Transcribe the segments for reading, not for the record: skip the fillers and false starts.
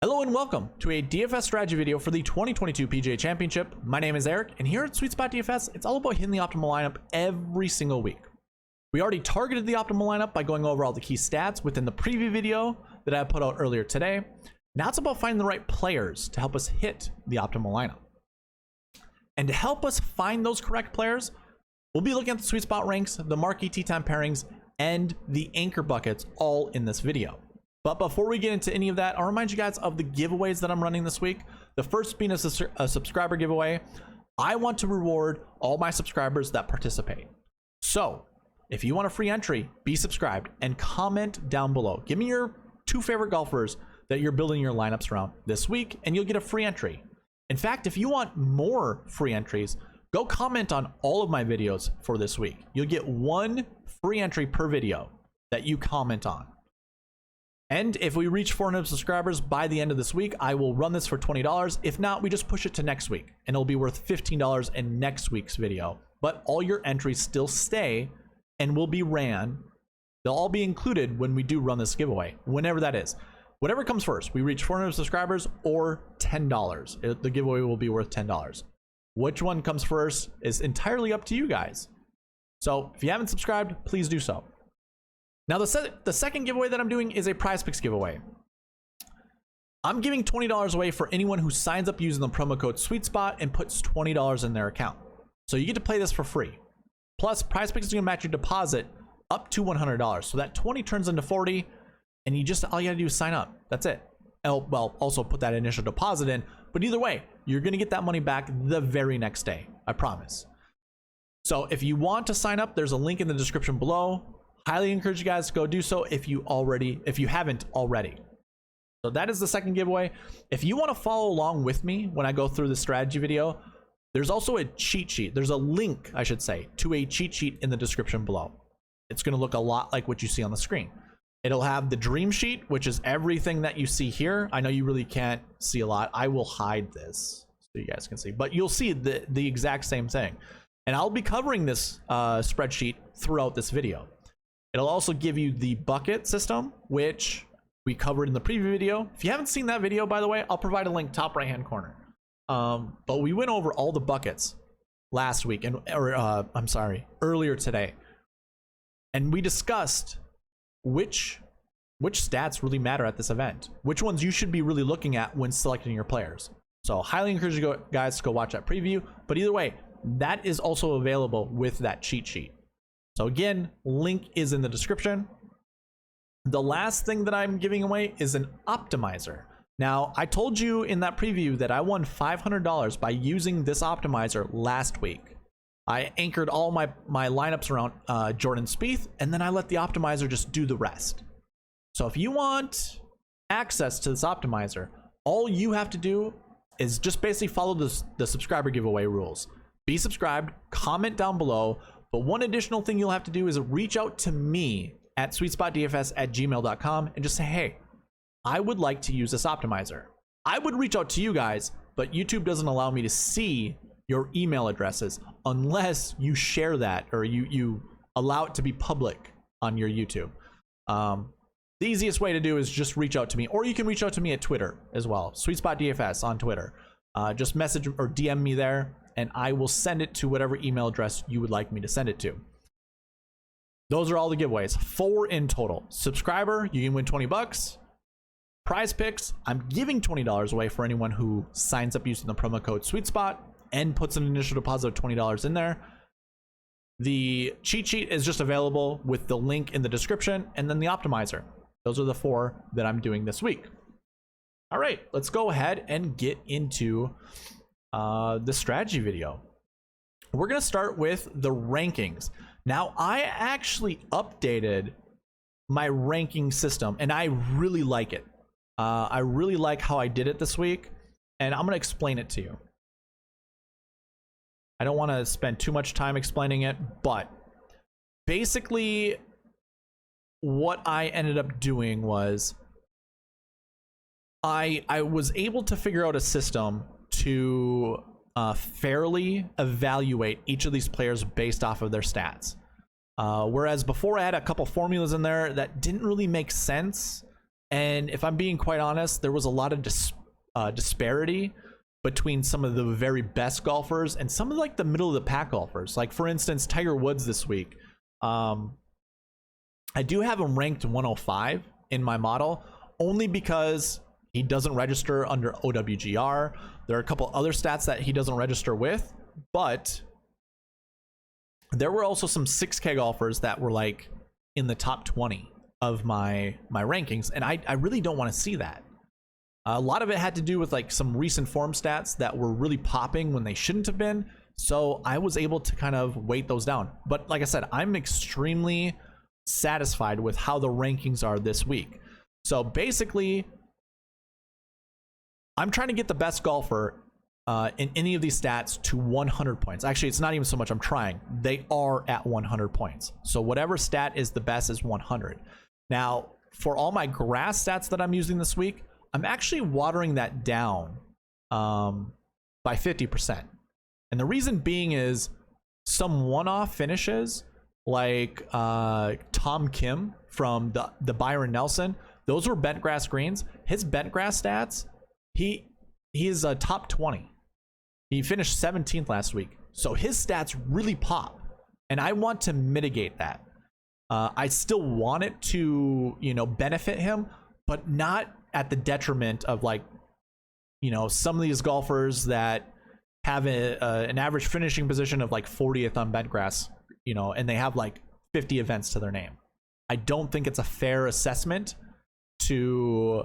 Hello and welcome to a DFS strategy video for the 2022 PGA Championship. My name is Eric, and here at SweetSpotDFS, it's all about hitting the optimal lineup every single week. We already targeted the optimal lineup by going over all the key stats within the preview video that I put out earlier today. Now it's about finding the right players to help us hit the optimal lineup. And to help us find those correct players, we'll be looking at the sweet spot ranks, the marquee tee time pairings, and the anchor buckets all in this video. But before we get into any of that, I'll remind you guys of the giveaways that I'm running this week. The first being a subscriber giveaway. I want to reward all my subscribers that participate. So if you want a free entry, be subscribed and comment down below. Give me your 2 favorite golfers that you're building your lineups around this week, and you'll get a free entry. In fact, if you want more free entries, go comment on all of my videos for this week. You'll get 1 free entry per video that you comment on. And if we reach 400 subscribers by the end of this week, I will run this for $20. If not, we just push it to next week, and it'll be worth $15 in next week's video. But all your entries still stay and will be ran. They'll all be included when we do run this giveaway, whenever that is. Whatever comes first, we reach 400 subscribers or $10. The giveaway will be worth $10. Which one comes first is entirely up to you guys. So if you haven't subscribed, please do so. Now, the second giveaway that I'm doing is a prize picks giveaway. I'm giving $20 away for anyone who signs up using the promo code SweetSpot and puts $20 in their account. So you get to play this for free. Plus, prize picks is going to match your deposit up to $100. So that 20 turns into 40, and all you got to do is sign up. That's it. Well, also put that initial deposit in, but either way, you're going to get that money back the very next day. I promise. So if you want to sign up, there's a link in the description below. Highly encourage you guys to go do so if you haven't already. So that is the second giveaway. If you want to follow along with me when I go through the strategy video, there's also a cheat sheet. There's a link, I should say, to a cheat sheet in the description below. It's going to look a lot like what you see on the screen. It'll have the dream sheet, which is everything that you see here. I know you really can't see a lot. I will hide this so you guys can see, but you'll see the exact same thing. And I'll be covering this spreadsheet throughout this video. It'll also give you the bucket system, which we covered in the preview video. If you haven't seen that video, by the way, I'll provide a link top right hand corner. But we went over all the buckets last week, earlier today, and we discussed which stats really matter at this event, which ones you should be really looking at when selecting your players. So highly encourage you guys to go watch that preview. But either way, that is also available with that cheat sheet. So again, link is in the description. The last thing that I'm giving away is an optimizer. Now, I told you in that preview that I won $500 by using this optimizer last week. I anchored all my lineups around Jordan Spieth, and then I let the optimizer just do the rest. So if you want access to this optimizer, all you have to do is just basically follow the subscriber giveaway rules. Be subscribed, comment down below. But one additional thing you'll have to do is reach out to me at SweetSpotDFS@gmail.com and just say, hey, I would like to use this optimizer. I would reach out to you guys, but YouTube doesn't allow me to see your email addresses unless you share that or you allow it to be public on your YouTube. The easiest way to do is just reach out to me, or you can reach out to me at Twitter as well, SweetSpotDFS on Twitter. Just message or DM me there, and I will send it to whatever email address you would like me to send it to. Those are all the giveaways, 4 in total. Subscriber, you can win 20 bucks. Prize picks, I'm giving $20 away for anyone who signs up using the promo code SweetSpot and puts an initial deposit of $20 in there. The cheat sheet is just available with the link in the description, and then the optimizer. Those are the 4 that I'm doing this week. All right, let's go ahead and get into the strategy video. We're going to start with the rankings. Now, I actually updated my ranking system, and I really like it. I really like how I did it this week, and I'm going to explain it to you. I don't want to spend too much time explaining it, but basically what I ended up doing was I was able to figure out a system to fairly evaluate each of these players based off of their stats. Whereas before I had a couple formulas in there that didn't really make sense. And if I'm being quite honest, there was a lot of disparity between some of the very best golfers and some of like the middle of the pack golfers. Like for instance, Tiger Woods this week. I do have him ranked 105 in my model only because he doesn't register under OWGR. There are a couple other stats that he doesn't register with, but there were also some 6K golfers that were like in the top 20 of my rankings, and I really don't want to see that. A lot of it had to do with like some recent form stats that were really popping when they shouldn't have been, so I was able to kind of weight those down. But like I said, I'm extremely satisfied with how the rankings are this week. So basically, I'm trying to get the best golfer in any of these stats to 100 points. Actually, it's not even so much I'm trying. They are at 100 points. So whatever stat is the best is 100. Now, for all my grass stats that I'm using this week, I'm actually watering that down by 50%. And the reason being is some one-off finishes like Tom Kim from the Byron Nelson, those were bent grass greens. His bent grass stats, he is a top 20. He finished 17th last week. So his stats really pop. And I want to mitigate that. I still want it to, benefit him, but not at the detriment of like, some of these golfers that have an average finishing position of like 40th on bent grass, and they have like 50 events to their name. I don't think it's a fair assessment to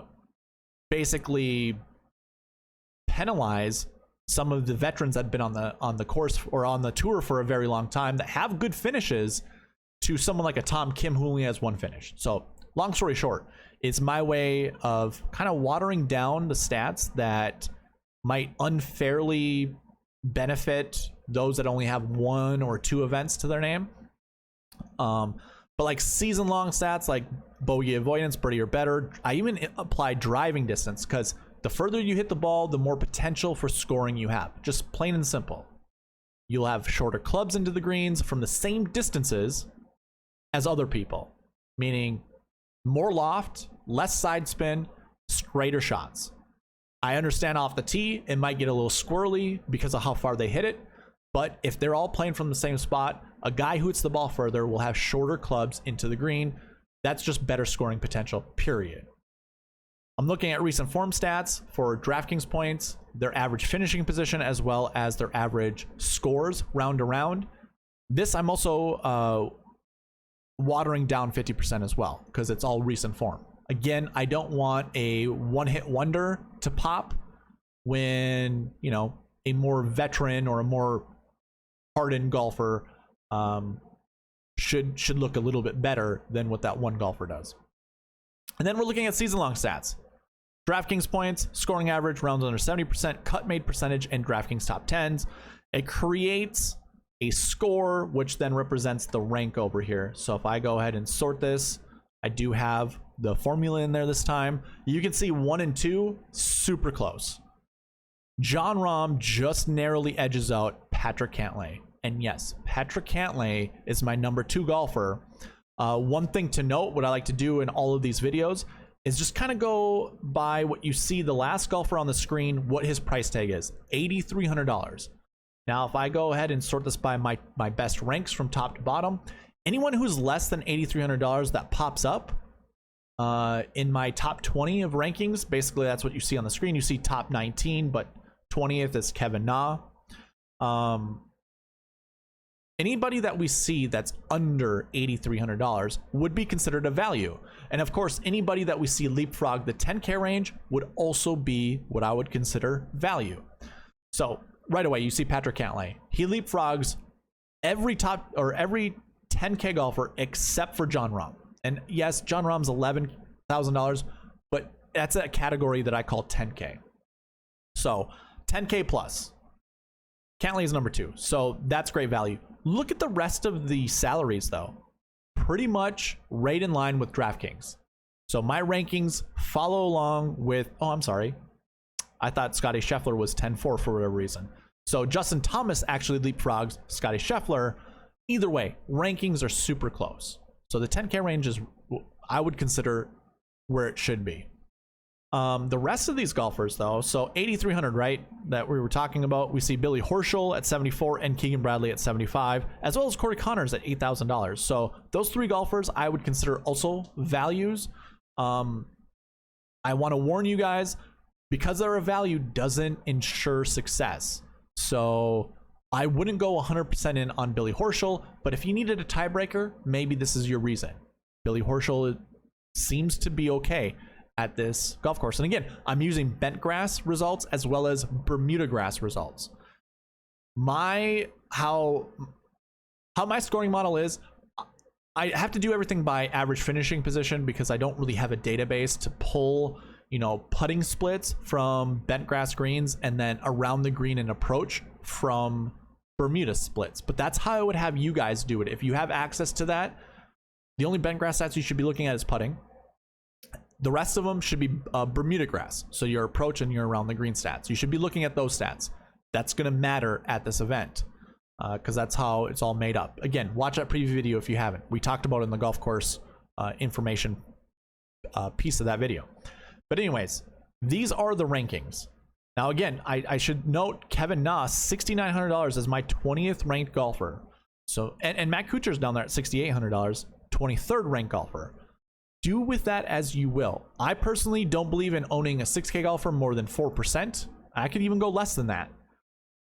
basically penalize some of the veterans that have been on the course or on the tour for a very long time that have good finishes to someone like a Tom Kim who only has one finish. So long story short, it's my way of kind of watering down the stats that might unfairly benefit those that only have one or two events to their name. But like season long stats like bogey avoidance, birdie or better, I even apply driving distance because the further you hit the ball, the more potential for scoring you have. Just plain and simple. You'll have shorter clubs into the greens from the same distances as other people, meaning more loft, less side spin, straighter shots. I understand off the tee, it might get a little squirrely because of how far they hit it, but if they're all playing from the same spot, a guy who hits the ball further will have shorter clubs into the green. That's just better scoring potential, period. I'm looking at recent form stats for DraftKings points, their average finishing position, as well as their average scores round to round. This I'm also watering down 50% as well because it's all recent form. Again, I don't want a one-hit wonder to pop when, a more veteran or a more hardened golfer should look a little bit better than what that one golfer does. And then we're looking at season-long stats. DraftKings points, scoring average, rounds under 70%, cut made percentage, and DraftKings top 10s. It creates a score, which then represents the rank over here. So if I go ahead and sort this, I do have the formula in there this time. You can see 1 and 2, super close. Jon Rahm just narrowly edges out Patrick Cantlay. And yes, Patrick Cantlay is my number 2 golfer. One thing to note, what I like to do in all of these videos is just kind of go by what you see the last golfer on the screen, what his price tag is, $8,300. Now, if I go ahead and sort this by my best ranks from top to bottom, anyone who's less than $8,300 that pops up in my top 20 of rankings, basically that's what you see on the screen. You see top 19, but 20th is Kevin Na. Anybody that we see that's under $8,300 would be considered a value. And of course, anybody that we see leapfrog the 10K range would also be what I would consider value. So right away, you see Patrick Cantlay. He leapfrogs every 10K golfer except for Jon Rahm. And yes, Jon Rahm's $11,000, but that's a category that I call 10K. So 10K plus. Cantlay is number 2. So that's great value. Look at the rest of the salaries though. Pretty much right in line with DraftKings. So my rankings follow along with, I thought Scotty Scheffler was 10-4 for whatever reason. So Justin Thomas actually leapfrogs Scotty Scheffler. Either way, rankings are super close. So the 10K range is, I would consider where it should be. The rest of these golfers, though, so 8,300, right, that we were talking about, we see Billy Horschel at 74 and Keegan Bradley at 75, as well as Corey Connors at $8,000. So those three golfers I would consider also values. I want to warn you guys, because they're a value doesn't ensure success. So I wouldn't go 100% in on Billy Horschel, but if you needed a tiebreaker, maybe this is your reason. Billy Horschel seems to be okay at this golf course. And again, I'm using bent grass results as well as Bermuda grass results. How my scoring model is, I have to do everything by average finishing position because I don't really have a database to pull, you know, putting splits from bent grass greens and then around the green and approach from Bermuda splits. But that's how I would have you guys do it. If you have access to that, the only bent grass stats you should be looking at is putting. The rest of them should be Bermuda grass. So your approach and your around the green stats. You should be looking at those stats. That's going to matter at this event because that's how it's all made up. Again, watch that preview video if you haven't. We talked about it in the golf course information piece of that video. But anyways, these are the rankings. Now, again, I should note Kevin Na, $6,900 as my 20th ranked golfer. So, and Matt Kuchar's down there at $6,800, 23rd ranked golfer. Do with that as you will. I personally don't believe in owning a 6K golfer more than 4%. I could even go less than that.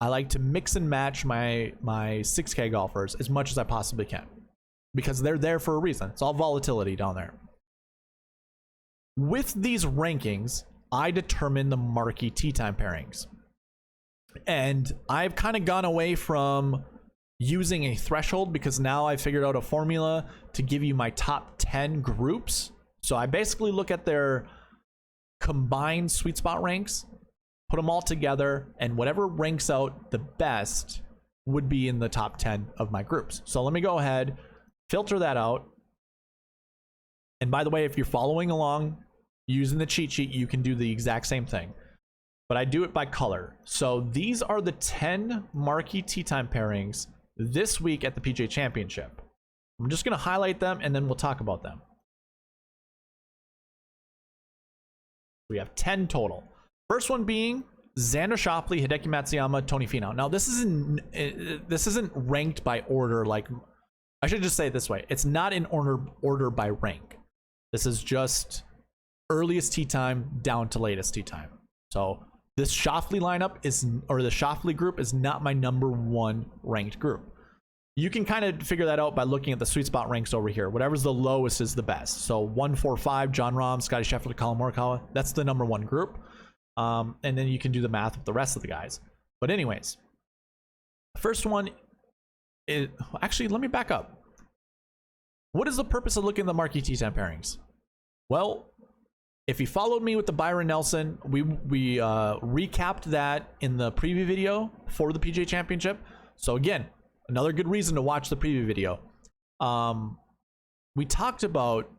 I like to mix and match my 6K golfers as much as I possibly can because they're there for a reason. It's all volatility down there. With these rankings, I determine the marquee tee time pairings. And I've kind of gone away from using a threshold because now I figured out a formula to give you my top 10 groups. So I basically look at their combined SweetSpot ranks, put them all together, and whatever ranks out the best would be in the top 10 of my groups. So let me go ahead, filter that out. And by the way, if you're following along using the cheat sheet, you can do the exact same thing. But I do it by color. So these are the 10 marquee tee time pairings this week at the PGA Championship. I'm just going to highlight them and then we'll talk about them. We have 10 total. First one being Xander Schauffele, Hideki Matsuyama, Tony Finau. Now this isn't ranked by order. Like, I should just say it this way. It's not in order by rank. This is just earliest tee time down to latest tee time. So this Schauffele lineup the Schauffele group is not my number one ranked group. You can kind of figure that out by looking at the SweetSpot ranks over here. Whatever's the lowest is the best. So 145, John Rahm, Scotty Scheffler, Colin Morikawa. That's the number one group. And then you can do the math with the rest of the guys. But anyways, first one is, actually, let me back up. What is the purpose of looking at the marquee tee time pairings? Well, if you followed me with the Byron Nelson, we recapped that in the preview video for the PGA Championship. So again, another good reason to watch the preview video. We talked about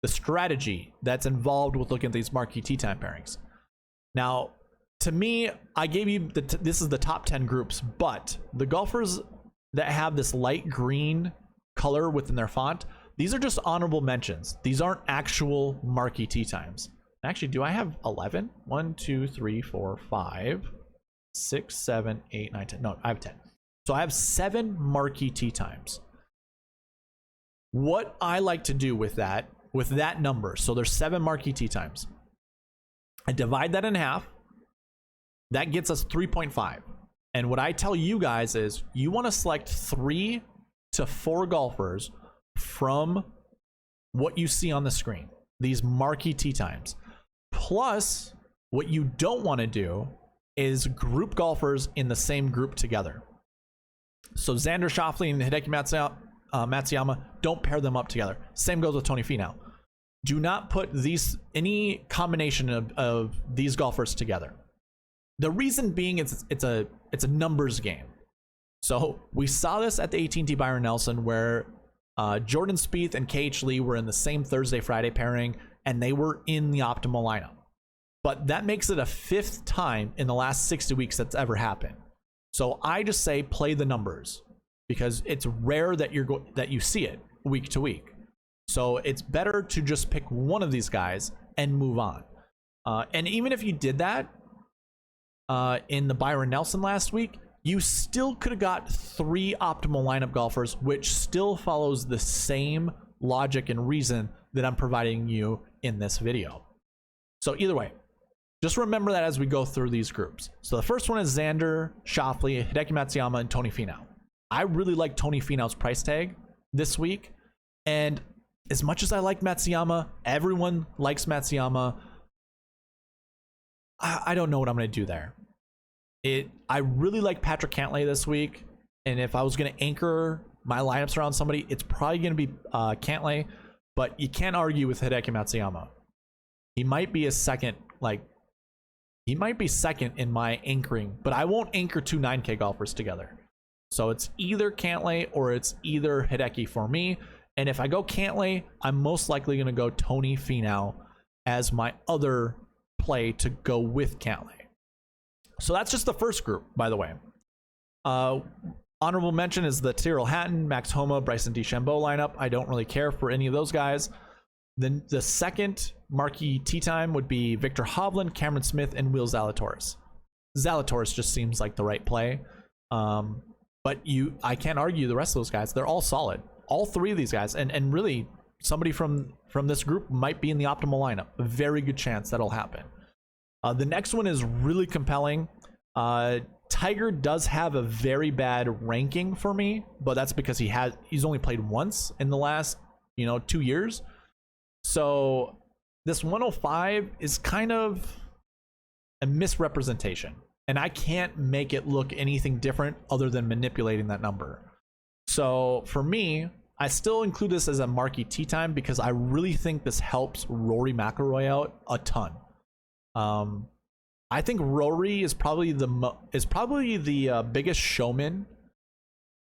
the strategy that's involved with looking at these marquee tee time pairings. Now, to me, I gave you this is the top 10 groups, but the golfers that have this light green color within their font, these are just honorable mentions. These aren't actual marquee tee times. Actually, do I have 11? 1, 2, 3, 4, 5, 6, 7, 8, 9, 10. No, I have 10. So I have 7 marquee tee times. What I like to do with that number, so there's 7 marquee tee times. I divide that in half. That gets us 3.5. And what I tell you guys is you want to select 3 to 4 golfers from what you see on the screen, these marquee tee times. Plus, what you don't want to do is group golfers in the same group together. So Xander Schauffele and Hideki Matsuyama, don't pair them up together. Same goes with Tony Finau. Do not put any combination of these golfers together. The reason being it's a numbers game. So we saw this at the AT&T Byron Nelson where Jordan Spieth and KH Lee were in the same Thursday-Friday pairing and they were in the optimal lineup. But that makes it a 5th time in the last 60 weeks that's ever happened. So I just say play the numbers because it's rare that you see it week to week. So it's better to just pick one of these guys and move on. And even if you did that in the Byron Nelson last week, you still could have got 3 optimal lineup golfers, which still follows the same logic and reason that I'm providing you in this video. So either way, just remember that as we go through these groups. So the first one is Xander Schauffele, Hideki Matsuyama, and Tony Finau. I really like Tony Finau's price tag this week. And as much as I like Matsuyama, everyone likes Matsuyama. I don't know what I'm going to do there. I really like Patrick Cantlay this week. And if I was going to anchor my lineups around somebody, it's probably going to be Cantlay. But you can't argue with Hideki Matsuyama. He might be a second, he might be second in my anchoring, but I won't anchor 2 9K golfers together. So it's either Cantlay or it's either Hideki for me. And if I go Cantlay, I'm most likely going to go Tony Finau as my other play to go with Cantlay. So that's just the first group, by the way. Honorable mention is the Tyrrell Hatton, Max Homa, Bryson DeChambeau lineup. I don't really care for any of those guys. Then the second marquee tee time would be Victor Hovland, Cameron Smith, and Will Zalatoris. Zalatoris just seems like the right play. But I can't argue the rest of those guys. They're all solid. All 3 of these guys. And really, somebody from this group might be in the optimal lineup. A very good chance that'll happen. The next one is really compelling. Tiger does have a very bad ranking for me, but that's because he's only played once in the last 2 years. So this 105 is kind of a misrepresentation, and I can't make it look anything different other than manipulating that number. So for me, I still include this as a marquee tee time because I really think this helps Rory McIlroy out a ton. I think Rory is probably the biggest showman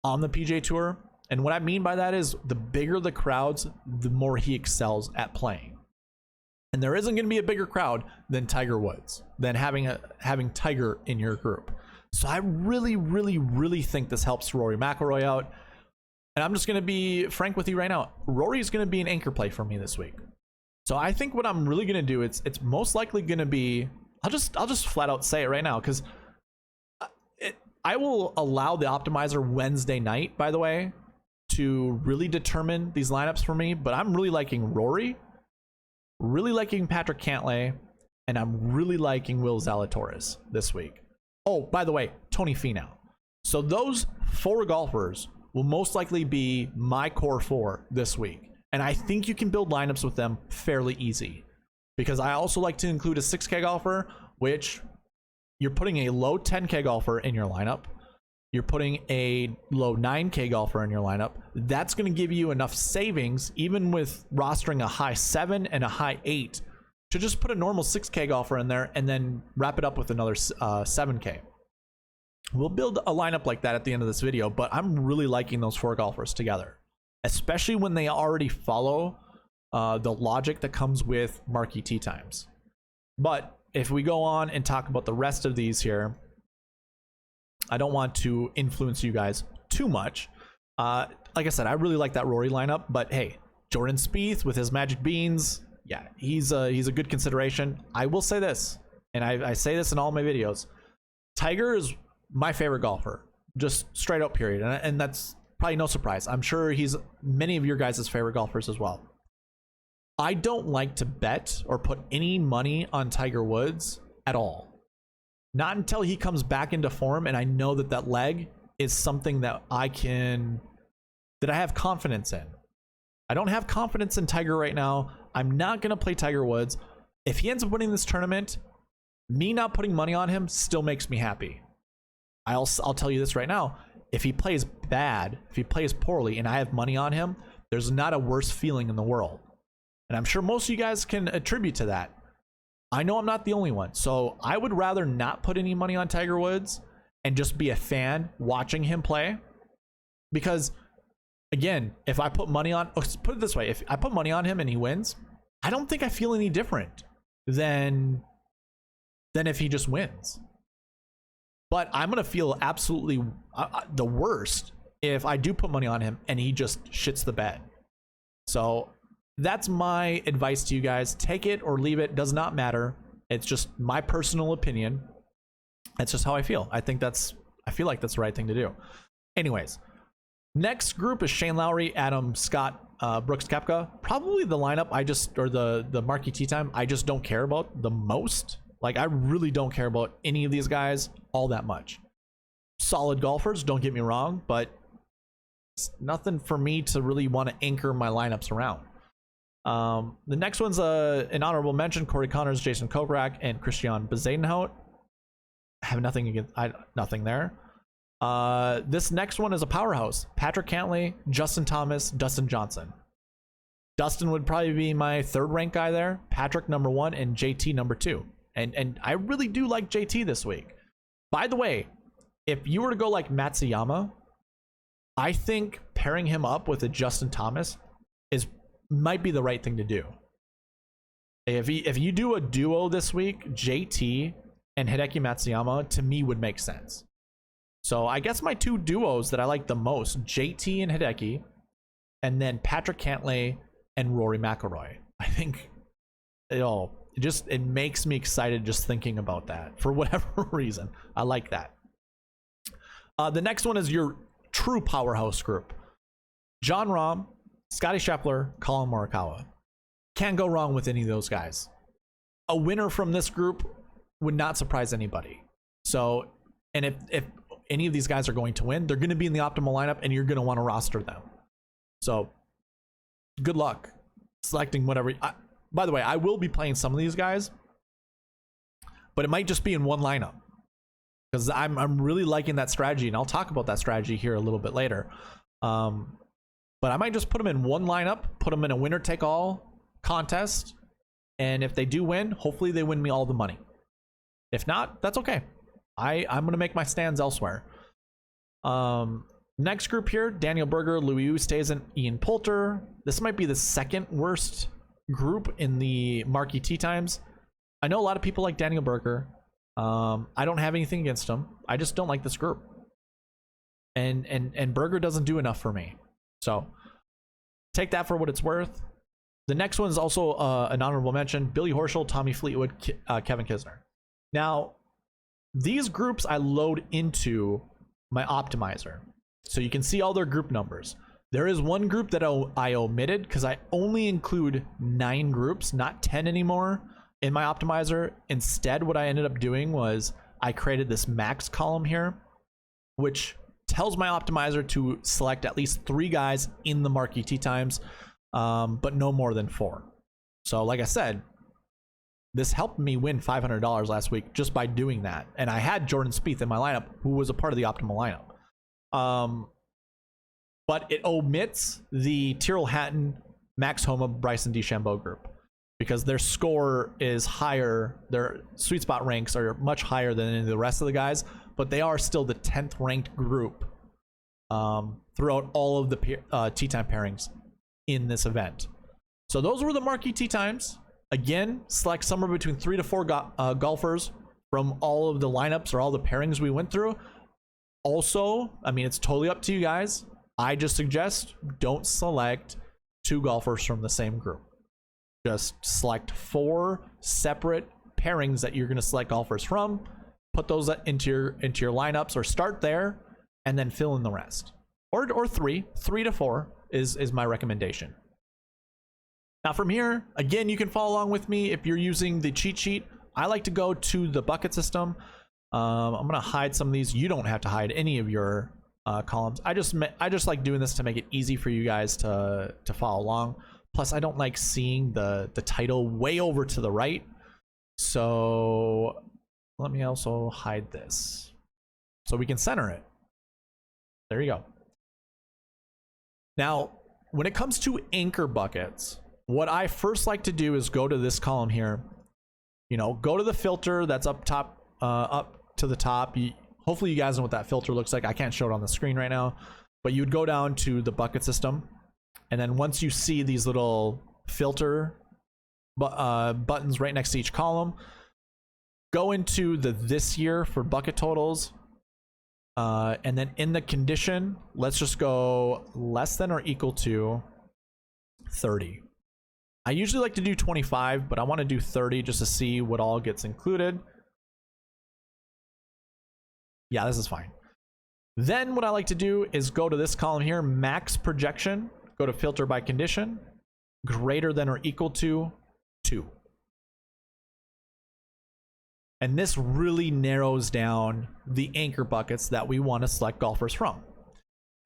on the PGA Tour. And what I mean by that is the bigger the crowds, the more he excels at playing. And there isn't going to be a bigger crowd than Tiger Woods, than having Tiger in your group. So I really, really, really think this helps Rory McIlroy out. And I'm just going to be frank with you right now. Rory is going to be an anchor play for me this week. So I think what I'm really going to do, it's most likely going to be, I'll just flat out say it right now, because I will allow the optimizer Wednesday night, by the way, to really determine these lineups for me. But I'm really liking Rory, really liking Patrick Cantlay, and I'm really liking Will Zalatoris this week. Oh, by the way, Tony Finau. So those 4 golfers will most likely be my core 4 this week. And I think you can build lineups with them fairly easy. Because I also like to include a 6K golfer, which you're putting a low 10K golfer in your lineup. You're putting a low 9K golfer in your lineup. That's going to give you enough savings, even with rostering a high 7 and a high 8, to just put a normal 6K golfer in there and then wrap it up with another 7K. We'll build a lineup like that at the end of this video, but I'm really liking those 4 golfers together, especially when they already follow the logic that comes with marquee tee times. But if we go on and talk about the rest of these here, I don't want to influence you guys too much. Like I said, I really like that Rory lineup, but hey, Jordan Spieth with his magic beans, yeah, he's a good consideration. I will say this, and I say this in all my videos, Tiger is my favorite golfer, just straight up period, and that's probably no surprise. I'm sure he's many of your guys' favorite golfers as well. I don't like to bet or put any money on Tiger Woods at all. Not until he comes back into form and I know that leg is something that I have confidence in. I don't have confidence in Tiger right now. I'm not going to play Tiger Woods. If he ends up winning this tournament, me not putting money on him still makes me happy. I'll tell you this right now. If he plays bad, if he plays poorly and I have money on him, there's not a worse feeling in the world. And I'm sure most of you guys can attribute to that. I know I'm not the only one. So I would rather not put any money on Tiger Woods and just be a fan watching him play. Because again, if I put money on, put it this way, if I put money on him and he wins, I don't think I feel any different than if he just wins. But I'm going to feel absolutely the worst if I do put money on him and he just shits the bed. So that's my advice to you guys. Take it or leave it, does not matter. It's just my personal opinion. That's just how I feel. I feel like that's the right thing to do. Anyways, next group is Shane Lowry, Adam Scott, Brooks Koepka. Probably the lineup the marquee tee time I just don't care about the most. Like, I really don't care about any of these guys all that much. Solid golfers, don't get me wrong, but it's nothing for me to really want to anchor my lineups around. The next one's an honorable mention: Corey Connors, Jason Kokrak, and Christian Bezuidenhout. I have nothing there. This next one is a powerhouse: Patrick Cantlay, Justin Thomas, Dustin Johnson. Dustin would probably be my third rank guy there. Patrick number 1 and JT number 2. And I really do like JT this week. By the way, if you were to go like Matsuyama, I think pairing him up with a Justin Thomas might be the right thing to do. If you do a duo this week, JT and Hideki Matsuyama, to me would make sense. So I guess my two duos that I like the most, JT and Hideki, and then Patrick Cantlay and Rory McIlroy. I think it makes me excited just thinking about that for whatever reason. I like that. The next one is your true powerhouse group: Jon Rahm, Scotty Scheffler, Colin Morikawa. Can't go wrong with any of those guys. A winner from this group would not surprise anybody. So, and if any of these guys are going to win, they're going to be in the optimal lineup, and you're going to want to roster them. So, good luck selecting whatever. By the way, I will be playing some of these guys, but it might just be in one lineup, because I'm really liking that strategy, and I'll talk about that strategy here a little bit later. But I might just put them in one lineup, put them in a winner-take-all contest, and if they do win, hopefully they win me all the money. If not, that's okay. I'm going to make my stands elsewhere. Next group here: Daniel Berger, Louis Oosthuizen, Ian Poulter. This might be the second worst group in the marquee tee times. I know a lot of people like Daniel Berger. I don't have anything against him. I just don't like this group. And Berger doesn't do enough for me. So take that for what it's worth. The next one is also an honorable mention: Billy Horschel, Tommy Fleetwood, Kevin Kisner. Now, these groups I load into my optimizer, so you can see all their group numbers. There is one group that I omitted because I only include 9 groups, not 10 anymore, in my optimizer. Instead, what I ended up doing was I created this max column here, which tells my optimizer to select at least 3 guys in the marquee tee times, but no more than 4. So like I said, this helped me win $500 last week just by doing that. And I had Jordan Spieth in my lineup, who was a part of the optimal lineup. But it omits the Tyrrell Hatton, Max Homa, Bryson DeChambeau group, because their score is higher. Their sweet spot ranks are much higher than any of the rest of the guys, but they are still the 10th ranked group throughout all of the tee time pairings in this event. So those were the marquee tee times. Again, select somewhere between 3 to 4 golfers from all of the lineups or all the pairings we went through. Also, I mean, it's totally up to you guys. I just suggest don't select 2 golfers from the same group. Just select 4 separate pairings that you're going to select golfers from. Put those into your lineups, or start there and then fill in the rest. Or 3 to 4 is my recommendation. Now from here, again, you can follow along with me if you're using the cheat sheet. I like to go to the bucket system. I'm going to hide some of these. You don't have to hide any of your columns. I just like doing this to make it easy for you guys to follow along. Plus, I don't like seeing the title way over to the right. So let me also hide this so we can center it. There you go. Now, when it comes to anchor buckets, what I first like to do is go to this column here. You know, go to the filter that's up top, up to the top. Hopefully you guys know what that filter looks like. I can't show it on the screen right now, but you would go down to the bucket system, and then once you see these little filter buttons right next to each column, go into the this year for bucket totals, and then in the condition, let's just go less than or equal to 30. I usually like to do 25, but I want to do 30 just to see what all gets included. Yeah, this is fine. Then what I like to do is go to this column here, max projection, go to filter by condition, greater than or equal to 2. And this really narrows down the anchor buckets that we want to select golfers from.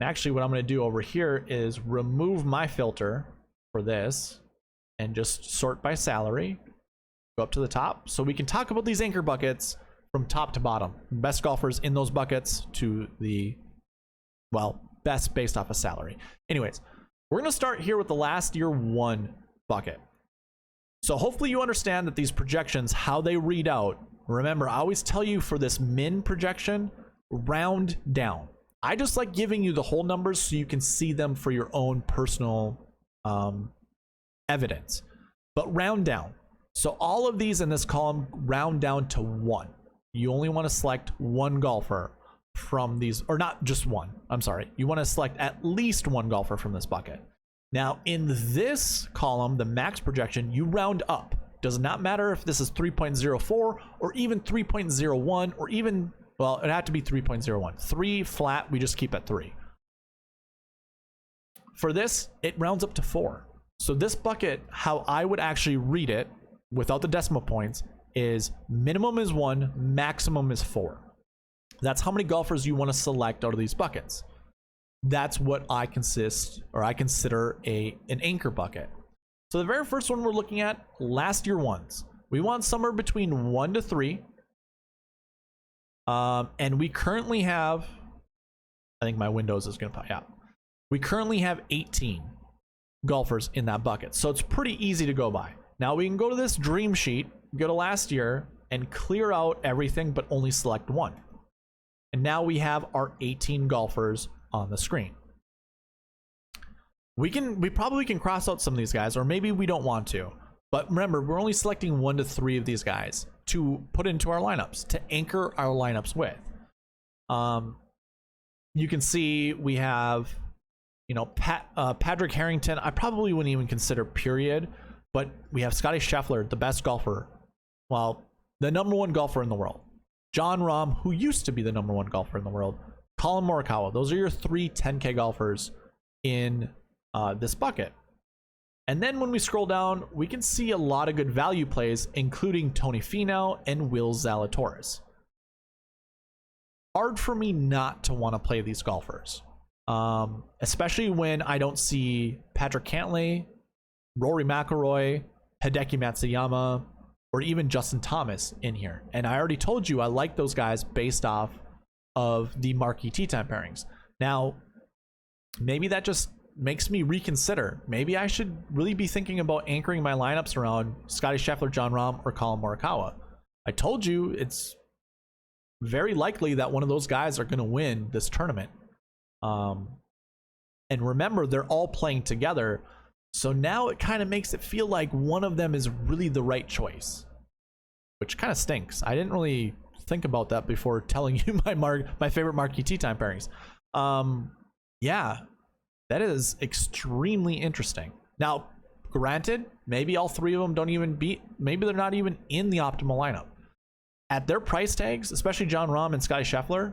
And actually, what I'm going to do over here is remove my filter for this and just sort by salary, go up to the top, so we can talk about these anchor buckets from top to bottom. Best golfers in those buckets to the, well, best based off of salary. Anyways, we're going to start here with the last year 1 bucket. So hopefully you understand that these projections, how they read out. Remember, I always tell you for this min projection, round down. I just like giving you the whole numbers so you can see them for your own personal evidence. But round down. So all of these in this column round down to 1. You only want to select 1 golfer from these, or not just 1. I'm sorry. You want to select at least 1 golfer from this bucket. Now in this column, the max projection, you round up. Does not matter if this is 3.04 or even 3.01 or even, well, it had to be 3.01. 3 flat, we just keep at 3. For this, it rounds up to 4. So this bucket, how I would actually read it without the decimal points, is minimum is 1, maximum is 4. That's how many golfers you want to select out of these buckets. That's what I consider an anchor bucket. So the very first one we're looking at, last year 1s. We want somewhere between 1 to 3. And we currently have, I think my Windows is going to pop out. We currently have 18 golfers in that bucket. So it's pretty easy to go by. Now we can go to this dream sheet, go to last year, and clear out everything but only select 1. And now we have our 18 golfers on the screen. We probably can cross out some of these guys, or maybe we don't want to. But remember, we're only selecting 1 to 3 of these guys to put into our lineups, to anchor our lineups with. You can see we have, you know, Patrick Harrington. I probably wouldn't even consider period, but we have Scotty Scheffler, the best golfer. Well, the #1 golfer in the world. Jon Rahm, who used to be the #1 golfer in the world. Collin Morikawa. Those are your 3 10K golfers in this bucket. And then when we scroll down, we can see a lot of good value plays, including Tony Finau and Will Zalatoris. Hard for me not to want to play these golfers, especially when I don't see Patrick Cantlay, Rory McIlroy, Hideki Matsuyama, or even Justin Thomas in here. And I already told you I like those guys based off of the Marquee tee time pairings. Now, maybe that just makes me reconsider. Maybe I should really be thinking about anchoring my lineups around Scotty Scheffler, Jon Rahm, or Collin Morikawa. I told you it's very likely that one of those guys are going to win this tournament. And remember, they're all playing together. So now it kind of makes it feel like one of them is really the right choice, which kind of stinks. I didn't really think about that before telling you my favorite Marquee tee time pairings. Yeah, that is extremely interesting. Now, granted, maybe all 3 of them don't even maybe they're not even in the optimal lineup. At their price tags, especially Jon Rahm and Scotty Scheffler,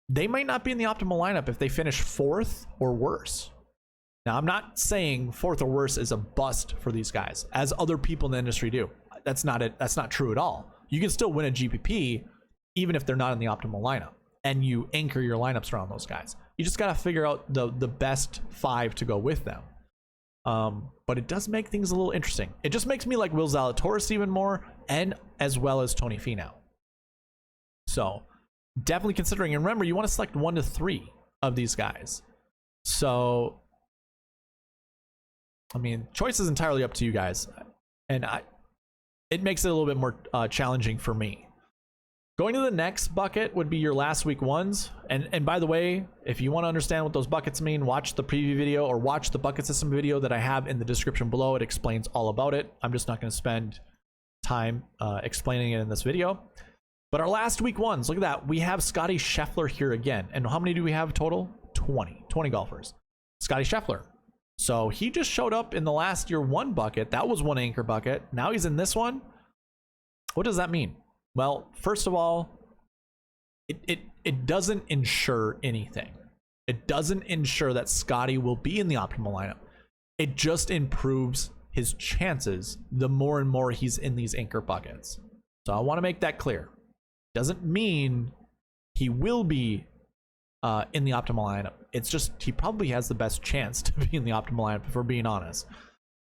they might not be in the optimal lineup if they finish 4th or worse. Now, I'm not saying 4th or worse is a bust for these guys, as other people in the industry do. That's not it. That's not true at all. You can still win a GPP even if they're not in the optimal lineup, and you anchor your lineups around those guys. You just got to figure out the best 5 to go with them. But it does make things a little interesting. It just makes me like Will Zalatoris even more, and as well as Tony Finau. So definitely considering, and remember, you want to select 1 to 3 of these guys. So, I mean, choice is entirely up to you guys. And it makes it a little bit more challenging for me. Going to the next bucket would be your last week 1s. And by the way, if you want to understand what those buckets mean, watch the preview video or watch the bucket system video that I have in the description below. It explains all about it. I'm just not going to spend time explaining it in this video. But our last week 1s, look at that. We have Scotty Scheffler here again. And how many do we have total? 20 golfers. Scotty Scheffler. So he just showed up in the last year one bucket. That was one anchor bucket. Now he's in this one. What does that mean? Well, first of all, it doesn't ensure anything. It doesn't ensure that Scotty will be in the optimal lineup. It just improves his chances the more and more he's in these anchor buckets. So I want to make that clear. Doesn't mean he will be in the optimal lineup. It's just he probably has the best chance to be in the optimal lineup, if we're being honest.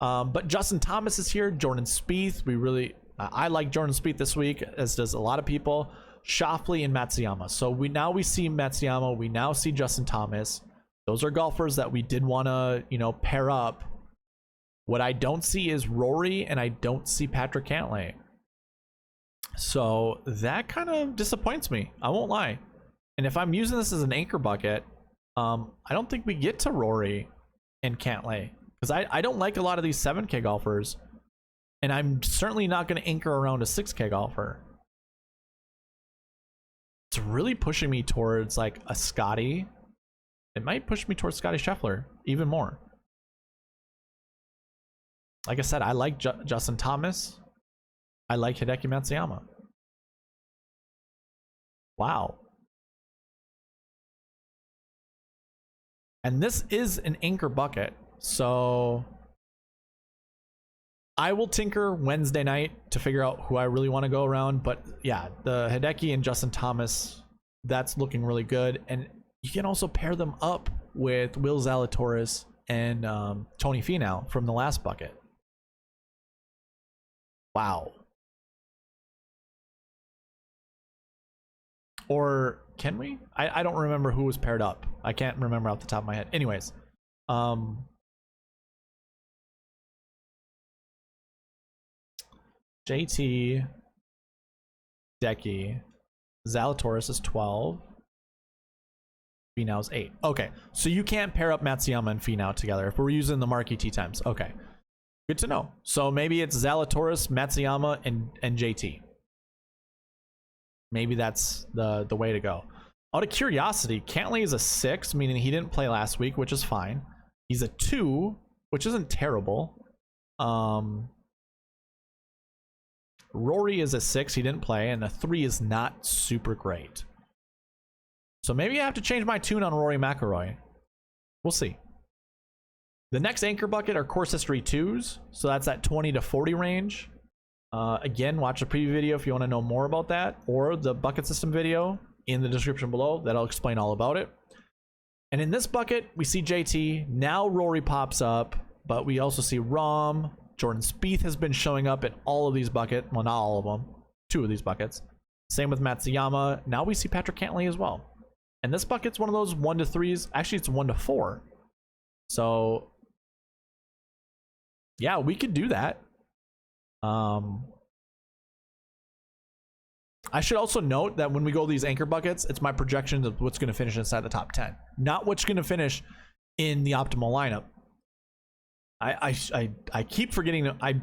But Justin Thomas is here. Jordan Spieth. I like Jordan Spieth this week, as does a lot of people. Schauffele and Matsuyama. So we see Matsuyama. We now see Justin Thomas. Those are golfers that we did want to, pair up. What I don't see is Rory, and I don't see Patrick Cantlay. So that kind of disappoints me. I won't lie. And if I'm using this as an anchor bucket, I don't think we get to Rory and Cantlay, because I don't like a lot of these 7K golfers, and I'm certainly not going to anchor around a 6K golfer. It's really pushing me towards like a Scotty. It might push me towards Scotty Scheffler even more. Like I said, I like Justin Thomas. I like Hideki Matsuyama. Wow. And this is an anchor bucket, so I will tinker Wednesday night to figure out who I really want to go around. But yeah, the Hideki and Justin Thomas, that's looking really good. And you can also pair them up with Will Zalatoris and Tony Finau from the last bucket. Wow. Or can we? I don't remember who was paired up. I can't remember off the top of my head. Anyways, JT, Decky, Zalatoris is 12. Finau's 8. Okay, so you can't pair up Matsuyama and Finau together if we're using the Marquee tee times. Okay, good to know. So maybe it's Zalatoris, Matsuyama, and JT. Maybe that's the way to go. Out of curiosity, Cantlay is a 6, meaning he didn't play last week, which is fine. He's a 2, which isn't terrible. Rory is a 6, he didn't play, and a 3 is not super great. So maybe I have to change my tune on Rory McIlroy. We'll see. The next anchor bucket are course history 2s, so that's that 20 to 40 range. Again, watch the preview video if you want to know more about that, or the bucket system video in the description below. That'll explain all about it. And in this bucket, we see JT. Now Rory pops up, but we also see Rahm. Jordan Spieth has been showing up in all of these buckets. Well, not all of them. 2 of these buckets. Same with Matsuyama. Now we see Patrick Cantlay as well. And this bucket's one of those 1 to 3s. Actually, it's 1 to 4. So, yeah, we could do that. I should also note that when we go these anchor buckets, it's my projections of what's going to finish inside the top 10, not what's going to finish in the optimal lineup. I keep forgetting to,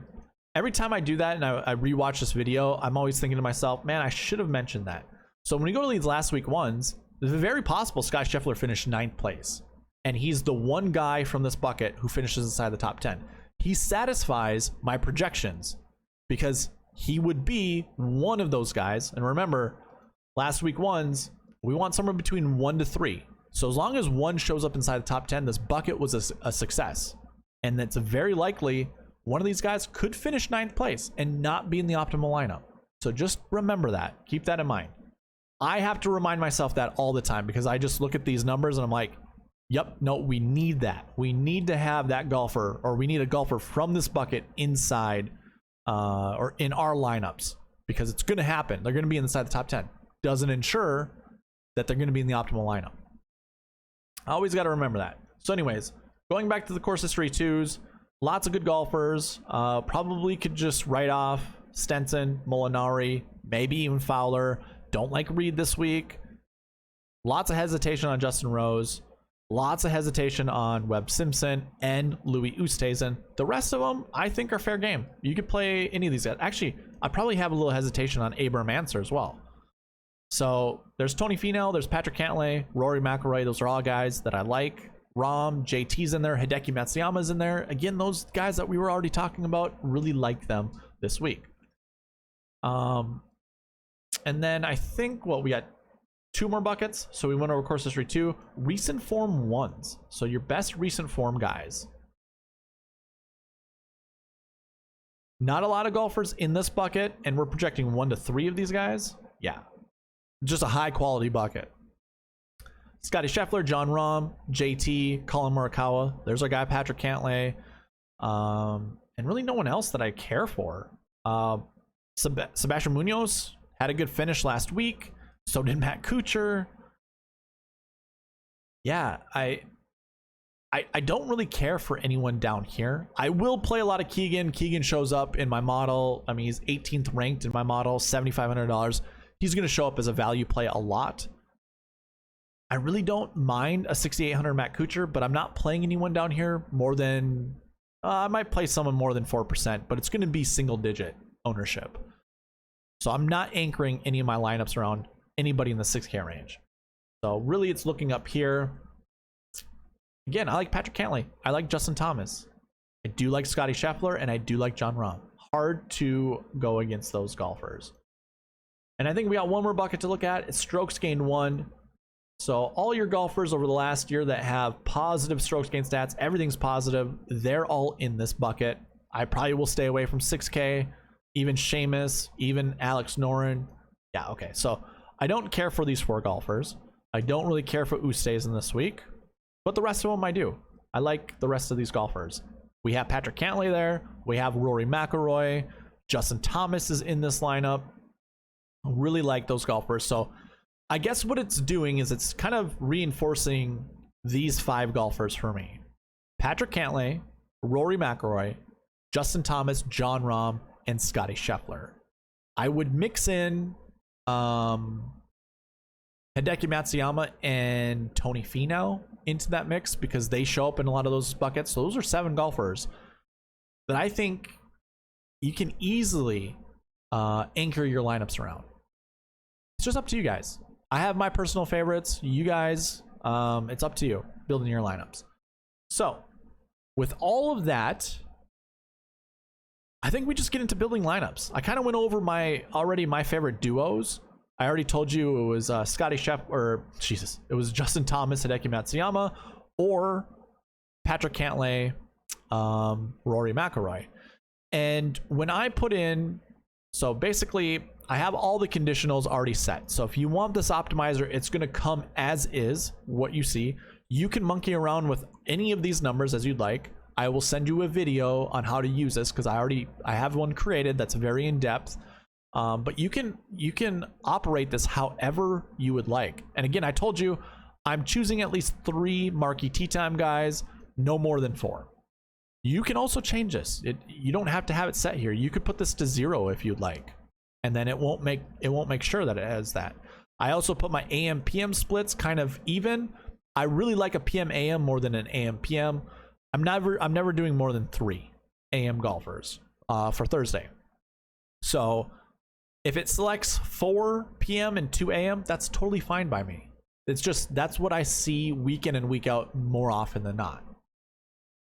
every time I do that and I rewatch this video, I'm always thinking to myself, man, I should have mentioned that. So when we go to these last week ones, it's very possible Scotty Scheffler finished 9th place, and he's the one guy from this bucket who finishes inside the top 10. He satisfies my projections because he would be one of those guys. And remember, last week ones, we want somewhere between 1 to 3. So as long as one shows up inside the top 10, this bucket was a success. And it's very likely one of these guys could finish 9th place and not be in the optimal lineup. So just remember that. Keep that in mind. I have to remind myself that all the time because I just look at these numbers and I'm like, yep, no, we need that. We need to have that golfer, or we need a golfer from this bucket inside or in our lineups, because it's going to happen. They're going to be inside the top 10. Doesn't ensure that they're going to be in the optimal lineup. I always got to remember that. So anyways, going back to the course history 2s, lots of good golfers. Probably could just write off Stenson, Molinari, maybe even Fowler. Don't like Reed this week. Lots of hesitation on Justin Rose. Lots of hesitation on Webb Simpson and Louis Oosthuizen. The rest of them, I think, are fair game. You could play any of these guys. Actually, I probably have a little hesitation on Abraham Ancer as well. So there's Tony Finau, there's Patrick Cantlay, Rory McIlroy. Those are all guys that I like. Rahm, JT's in there, Hideki Matsuyama's in there. Again, those guys that we were already talking about, really like them this week. And then I think, well, we got 2 more buckets. So we went over course history 2, recent form 1s. So your best recent form guys. Not a lot of golfers in this bucket, and we're projecting 1 to 3 of these guys. Yeah, just a high quality bucket. Scotty Scheffler, Jon Rahm, JT, Colin Morikawa. There's our guy Patrick Cantlay, and really no one else that I care for. Sebastian Munoz had a good finish last week. So did Matt Kuchar. Yeah, I don't really care for anyone down here. I will play a lot of Keegan. Keegan shows up in my model. I mean, he's 18th ranked in my model, $7,500. He's going to show up as a value play a lot. I really don't mind a 6,800 Matt Kuchar, but I'm not playing anyone down here more than... I might play someone more than 4%, but it's going to be single-digit ownership. So I'm not anchoring any of my lineups around anybody in the 6K range. So really, it's looking up here. Again, I like Patrick Cantlay. I like Justin Thomas. I do like Scotty Scheffler, and I do like Jon Rahm. Hard to go against those golfers. And I think we got one more bucket to look at. It's strokes gained 1. So all your golfers over the last year that have positive strokes gained stats, everything's positive. They're all in this bucket. I probably will stay away from 6K, even Seamus, even Alex Noren. Yeah, okay. So I don't care for these 4 golfers. I don't really care for who stays in this week, but the rest of them I do. I like the rest of these golfers. We have Patrick Cantlay there. We have Rory McIlroy. Justin Thomas is in this lineup. I really like those golfers. So I guess what it's doing is it's kind of reinforcing these 5 golfers for me. Patrick Cantlay, Rory McIlroy, Justin Thomas, Jon Rahm, and Scotty Scheffler. I would mix in Hideki Matsuyama and Tony Finau into that mix because they show up in a lot of those buckets. So those are 7 golfers that I think you can easily anchor your lineups around. It's just up to you guys. I have my personal favorites. You guys, it's up to you building your lineups. So with all of that, I think we just get into building lineups. I kind of went over my favorite duos. I already told you it was Scotty Scheffler, or Jesus, it was Justin Thomas, Hideki Matsuyama, or Patrick Cantlay, Rory McIlroy. And when I put in, so basically I have all the conditionals already set. So if you want this optimizer, it's going to come as is what you see. You can monkey around with any of these numbers as you'd like. I will send you a video on how to use this because I have one created that's very in depth. But you can operate this however you would like. And again, I told you I'm choosing at least 3 Marquee Tee Time guys, no more than 4. You can also change this. You don't have to have it set here. You could put this to 0 if you'd like, and then it won't make sure that it has that. I also put my AM PM splits kind of even. I really like a PM AM more than an AM PM. I'm never doing more than 3 AM golfers for Thursday. So if it selects 4 PM and 2 AM, that's totally fine by me. It's just that's what I see week in and week out more often than not.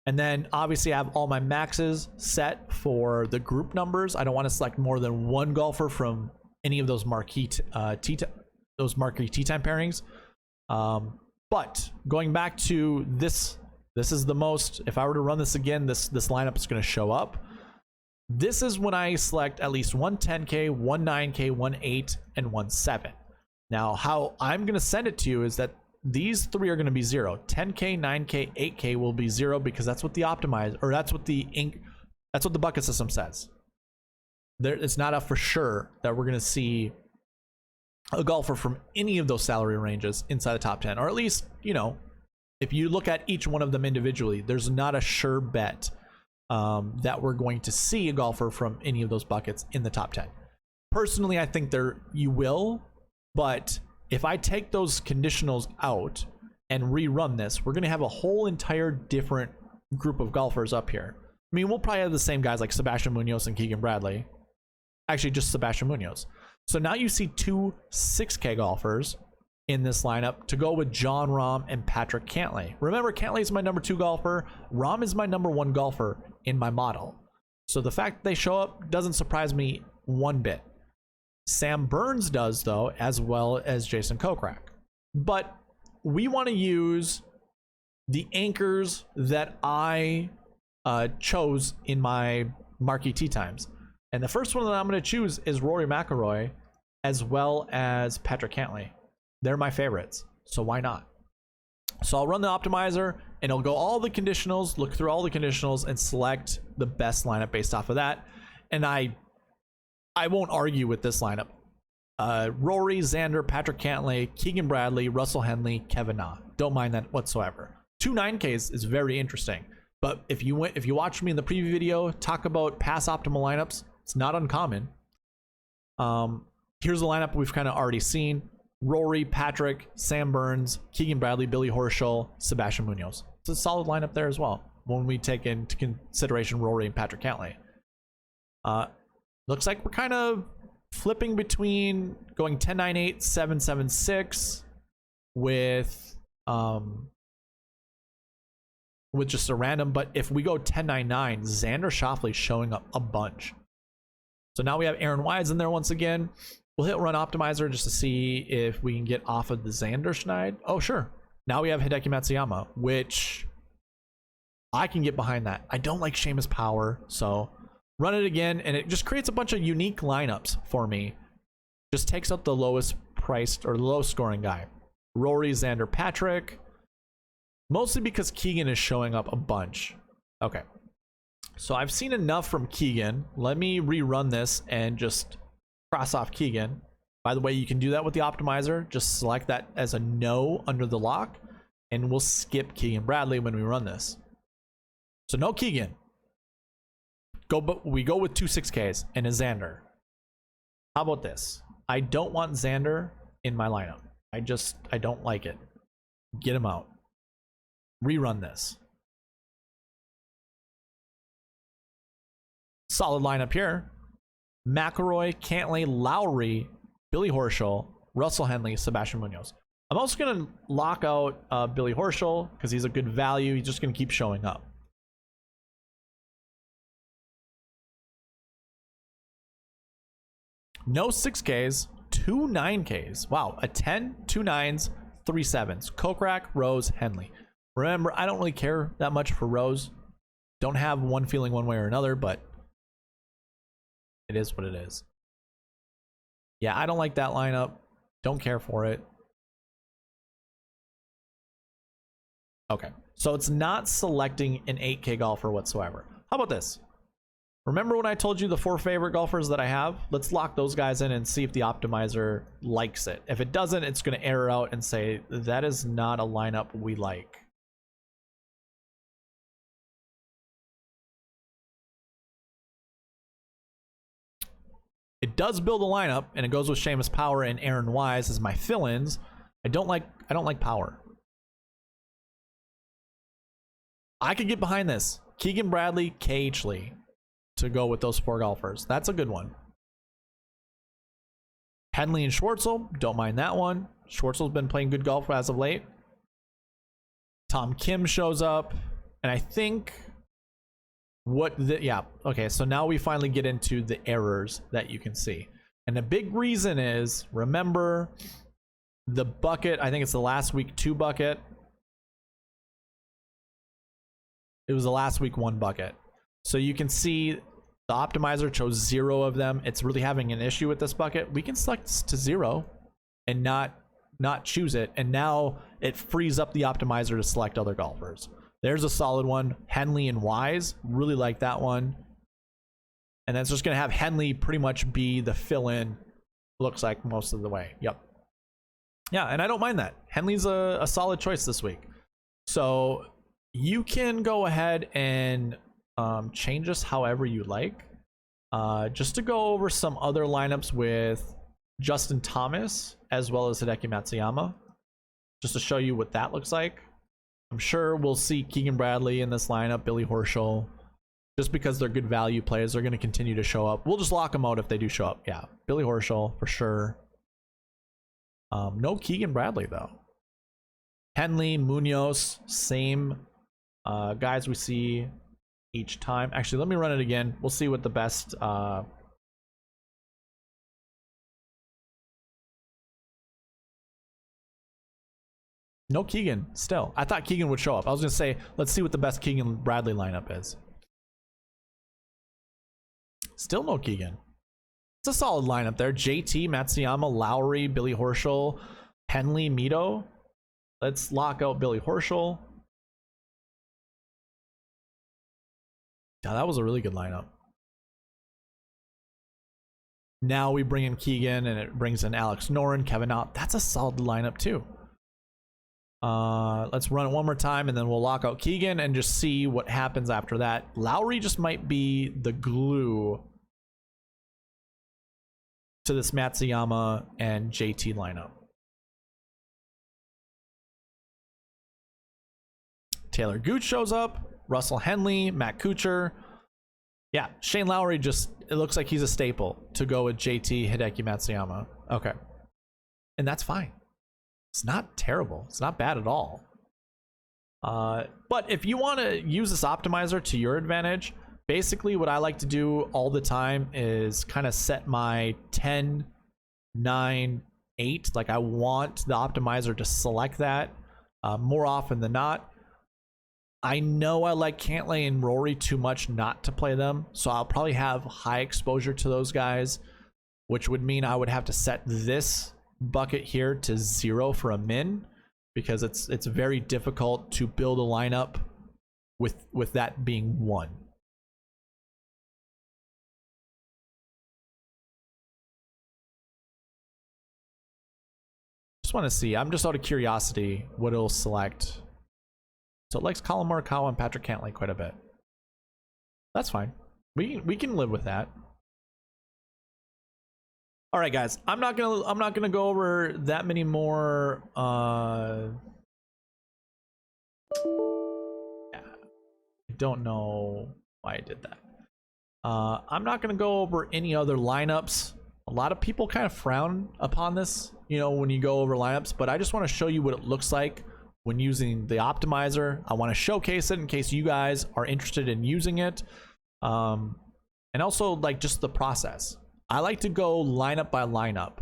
And then obviously I have all my maxes set for the group numbers. I don't want to select more than 1 golfer from any of those Marquee Tee Time pairings. But going back to this is the most, if I were to run this again, this lineup is going to show up. This is when I select at least 1 10K, 1 9K, 1 8, and 1 7. Now, how I'm going to send it to you is that these 3 are going to be 0. 10K, 9K, 8K will be 0 because that's what the optimize, or that's what the bucket system says. It's not a for sure that we're going to see a golfer from any of those salary ranges inside the top 10, or at least, you know, if you look at each one of them individually, there's not a sure bet that we're going to see a golfer from any of those buckets in the top 10. Personally, I think you will, but if I take those conditionals out and rerun this, we're going to have a whole entire different group of golfers up here. I mean, we'll probably have the same guys like Sebastian Munoz and Keegan Bradley. Actually, just Sebastian Munoz. So now you see 2 6K golfers in this lineup to go with John Rahm and Patrick Cantlay. Remember, Cantlay is my number 2 golfer. Rahm is my number 1 golfer in my model. So the fact they show up doesn't surprise me one bit. Sam Burns does, though, as well as Jason Kokrak. But we want to use the anchors that I chose in my Marquee tee times. And the first one that I'm going to choose is Rory McIlroy as well as Patrick Cantlay. They're my favorites, so why not? So I'll run the optimizer and it'll go all the conditionals, look through all the conditionals and select the best lineup based off of that. And I won't argue with this lineup. Rory, Xander, Patrick Cantlay, Keegan Bradley, Russell Henley, Kevin Na. Don't mind that whatsoever. 2 9Ks is very interesting. But if you watched me in the preview video talk about past optimal lineups, it's not uncommon. Here's the lineup we've kind of already seen. Rory, Patrick, Sam Burns, Keegan Bradley, Billy Horschel, Sebastian Munoz. It's a solid lineup there as well when we take into consideration Rory and Patrick Cantlay. Looks like we're kind of flipping between going 10-9-8, 7-7-6 with just a random. But if we go 10-9-9, Xander Schauffele's showing up a bunch. So now we have Aaron Wise in there once again. We'll hit run optimizer just to see if we can get off of the Xander schneid. Oh, sure. Now we have Hideki Matsuyama, which I can get behind that. I don't like Seamus Power, so run it again, and it just creates a bunch of unique lineups for me. Just takes out the lowest priced or lowest scoring guy. Rory, Xander, Patrick. Mostly because Keegan is showing up a bunch. Okay. So I've seen enough from Keegan. Let me rerun this and just cross off Keegan. By the way, you can do that with the optimizer. Just select that as a no under the lock, and we'll skip Keegan Bradley when we run this. So no Keegan. But we go with 2 6Ks and a Xander. How about this? I don't want Xander in my lineup. I don't like it. Get him out. Rerun this. Solid lineup here. McIlroy, Cantlay, Lowry, Billy Horschel, Russell Henley, Sebastian Munoz. I'm also going to lock out Billy Horschel because he's a good value. He's just going to keep showing up. No 6Ks, 2 9Ks. Wow, a 10, 2 9s, 3 7s. Kokrak, Rose, Henley. Remember, I don't really care that much for Rose. Don't have one feeling one way or another, but it is what it is. Yeah, I don't like that lineup. Don't care for it. Okay, so it's not selecting an 8K golfer whatsoever. How about this? Remember when I told you the 4 favorite golfers that I have? Let's lock those guys in and see if the optimizer likes it. If it doesn't, it's going to error out and say, that is not a lineup we like. It does build a lineup, and it goes with Seamus Power and Aaron Wise as my fill-ins. I don't like Power. I could get behind this. Keegan Bradley, KH Lee to go with those 4 golfers. That's a good one. Henley and Schwartzel, don't mind that one. Schwartzel's been playing good golf as of late. Tom Kim shows up, and I think yeah, okay, so now we finally get into the errors that you can see. And the big reason is, remember the bucket, I think it's the last week 2 bucket. It was the last week 1 bucket. So you can see the optimizer chose 0 of them. It's really having an issue with this bucket. We can select to 0 and not choose it. And now it frees up the optimizer to select other golfers. There's a solid one. Henley and Wise. Really like that one. And that's just going to have Henley pretty much be the fill-in, looks like, most of the way. Yep. Yeah, and I don't mind that. Henley's a solid choice this week. So you can go ahead and change this however you like. Just to go over some other lineups with Justin Thomas as well as Hideki Matsuyama. Just to show you what that looks like. I'm sure we'll see Keegan Bradley in this lineup, Billy Horschel. Just because they're good value players, they're going to continue to show up. We'll just lock them out if they do show up. Yeah, Billy Horschel for sure. No Keegan Bradley though. Henley, Munoz, same guys we see each time. Actually, let me run it again. We'll see what the best no Keegan still. I thought Keegan would show up. I was gonna say, let's see what the best Keegan Bradley lineup is. Still no Keegan. It's a solid lineup there. JT, Matsuyama, Lowry, Billy Horschel, Henley, Mito. Let's lock out Billy Horschel. Yeah, that was a really good lineup. Now we bring in Keegan, and it brings in Alex Noren, Kevin Ott. That's a solid lineup too. Let's run it one more time, and then we'll lock out Keegan and just see what happens after that. Lowry just might be the glue to this Matsuyama and JT lineup. Taylor Gooch shows up. Russell Henley, Matt Kuchar. Yeah, Shane Lowry just, it looks like he's a staple to go with JT, Hideki Matsuyama. Okay. And that's fine. It's not terrible. It's not bad at all. But if you want to use this optimizer to your advantage, basically what I like to do all the time is kind of set my 10, 9, 8. Like I want the optimizer to select that more often than not. I know I like Cantlay and Rory too much not to play them, so I'll probably have high exposure to those guys, which would mean I would have to set this bucket here to 0 for a min, because it's very difficult to build a lineup with that being 1. Just want to see. I'm just out of curiosity what it'll select. So it likes Colin Morikawa and Patrick Cantlay quite a bit. That's fine. We can live with that. All right, guys. I'm not gonna go over that many more. Yeah. I don't know why I did that. I'm not gonna go over any other lineups. A lot of people kind of frown upon this, you know, when you go over lineups. But I just want to show you what it looks like when using the optimizer. I want to showcase it in case you guys are interested in using it, and also like just the process. I like to go lineup by lineup,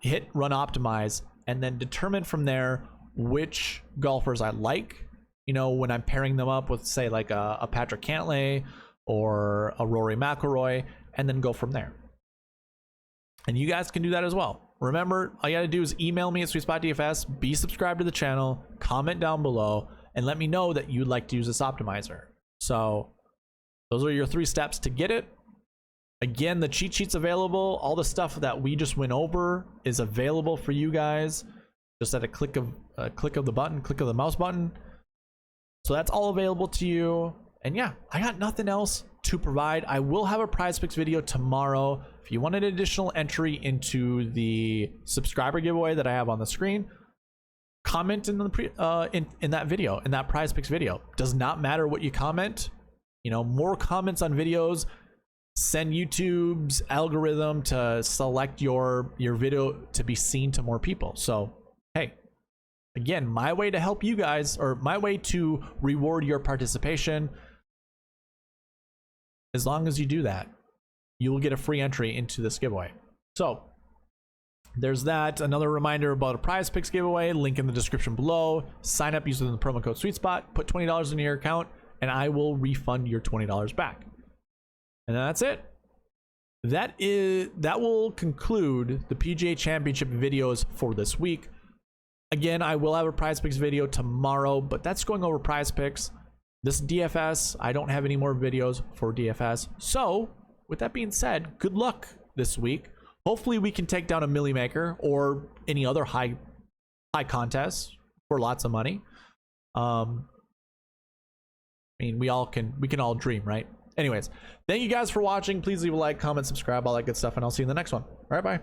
hit run optimize, and then determine from there which golfers I like, you know, when I'm pairing them up with, say, like a Patrick Cantlay or a Rory McIlroy, and then go from there. And you guys can do that as well. Remember, all you gotta do is email me at SweetSpotDFS, be subscribed to the channel, comment down below, and let me know that you'd like to use this optimizer. So those are your 3 steps to get it. Again, the cheat sheet's available. All the stuff that we just went over is available for you guys, just at a click of the mouse button. So that's all available to you. And yeah, I got nothing else to provide. I will have a prize picks video tomorrow. If you want an additional entry into the subscriber giveaway that I have on the screen, comment in the in that video, in that prize picks video. Does not matter what you comment. You know, more comments on videos send YouTube's algorithm to select your video to be seen to more people. So hey, again, my way to help you guys, or my way to reward your participation, as long as you do that, you will get a free entry into this giveaway. So there's that. Another reminder about a prize picks giveaway, link in the description below. Sign up using the promo code SweetSpot, put $20 in your account, and I will refund your $20 back. And that's it. That will conclude the PGA Championship videos for this week. Again, I will have a prize picks video tomorrow, but that's going over prize picks. This DFS, I don't have any more videos for DFS. So with that being said, good luck this week. Hopefully we can take down a Millie Maker or any other high contest for lots of money. I mean, we can all dream, right? Anyways, thank you guys for watching. Please leave a like, comment, subscribe, all that good stuff, and I'll see you in the next one. All right, bye.